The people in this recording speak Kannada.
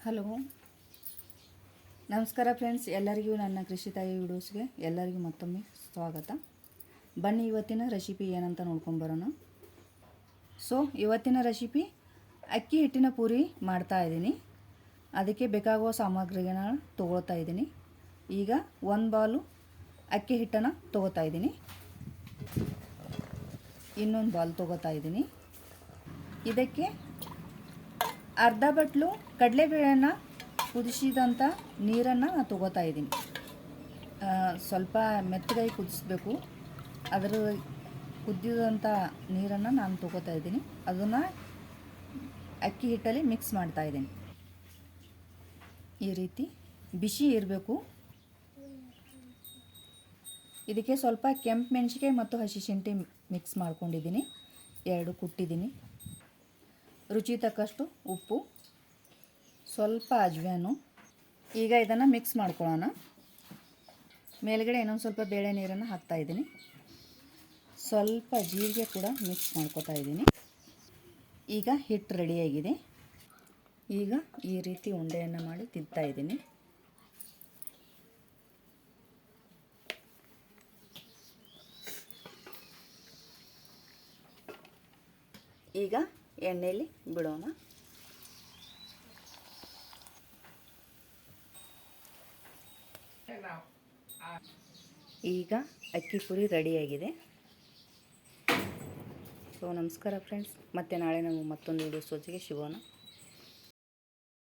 ಹಲೋ, ನಮಸ್ಕಾರ ಫ್ರೆಂಡ್ಸ್. ಎಲ್ಲರಿಗೂ ನನ್ನ ಕೃಷಿ ತಾಯಿ ವಿಡಿಯೋಸ್ಗೆ ಎಲ್ಲರಿಗೂ ಮತ್ತೊಮ್ಮೆ ಸ್ವಾಗತ. ಬನ್ನಿ ಇವತ್ತಿನ ರೆಸಿಪಿ ಏನಂತ ನೋಡ್ಕೊಂಬರೋಣ. ಇವತ್ತಿನ ರೆಸಿಪಿ ಅಕ್ಕಿ ಹಿಟ್ಟಿನ ಪೂರಿ ಮಾಡ್ತಾ ಇದ್ದೀನಿ. ಅದಕ್ಕೆ ಬೇಕಾಗುವ ಸಾಮಗ್ರಿಗಳನ್ನ ತೊಗೊಳ್ತಾ ಇದ್ದೀನಿ. ಈಗ 1 ಬೌಲು ಅಕ್ಕಿ ಹಿಟ್ಟನ್ನು ತೊಗೋತಾ ಇದ್ದೀನಿ. ಇನ್ನೊಂದು ಬೌಲ್ ತೊಗೋತಾ ಇದ್ದೀನಿ. ಇದಕ್ಕೆ ಅರ್ಧ ಬಟ್ಲು ಕಡಲೆಬೇಳೆಯನ್ನು ಕುದಿಸಿದಂಥ ನೀರನ್ನು ನಾನು ತೊಗೋತಾ ಇದ್ದೀನಿ. ಸ್ವಲ್ಪ ಮೆತ್ತಗಾಗಿ ಕುದಿಸ್ಬೇಕು. ಅದರ ಕುದಿದಂಥ ನೀರನ್ನು ನಾನು ತೊಗೋತಾ ಇದ್ದೀನಿ. ಅದನ್ನು ಅಕ್ಕಿ ಹಿಟ್ಟಲ್ಲಿ ಮಿಕ್ಸ್ ಮಾಡ್ತಾ ಇದ್ದೀನಿ. ಈ ರೀತಿ ಬಿಸಿ ಇರಬೇಕು. ಇದಕ್ಕೆ ಸ್ವಲ್ಪ ಕೆಂಪು ಮೆಣಸಿಗೆ ಮತ್ತು ಹಸಿ ಶುಂಠಿ ಮಿಕ್ಸ್ ಮಾಡ್ಕೊಂಡಿದ್ದೀನಿ. 2 ಕುಟ್ಟಿದ್ದೀನಿ. ರುಚಿ ತಕ್ಕಷ್ಟು ಉಪ್ಪು, ಸ್ವಲ್ಪ ಅಜ್ವಾನು. ಈಗ ಇದನ್ನು ಮಿಕ್ಸ್ ಮಾಡ್ಕೊಳ್ಳೋಣ. ಮೇಲ್ಗಡೆ ಇನ್ನೊಂದು ಸ್ವಲ್ಪ ಬೇಳೆ ನೀರನ್ನು ಹಾಕ್ತಾಯಿದ್ದೀನಿ. ಸ್ವಲ್ಪ ಜೀರಿಗೆ ಕೂಡ ಮಿಕ್ಸ್ ಮಾಡ್ಕೊತಾ ಇದ್ದೀನಿ. ಈಗ ಹಿಟ್ಟು ರೆಡಿಯಾಗಿದೆ. ಈಗ ಈ ರೀತಿ ಉಂಡೆಯನ್ನು ಮಾಡಿ ತಿಂತಾ ಇದ್ದೀನಿ. ಈಗ ಎಣ್ಣೆಯಲ್ಲಿ ಬಿಡೋಣ. ಈಗ ಅಕ್ಕಿ ಪುರಿ ರೆಡಿಯಾಗಿದೆ. ನಮಸ್ಕಾರ ಫ್ರೆಂಡ್ಸ್. ಮತ್ತೆ ನಾಳೆ ನಾವು ಮತ್ತೊಂದು ವಿಡಿಯೋಸ್ ಜೊತೆಗೆ ಸಿಗೋಣ.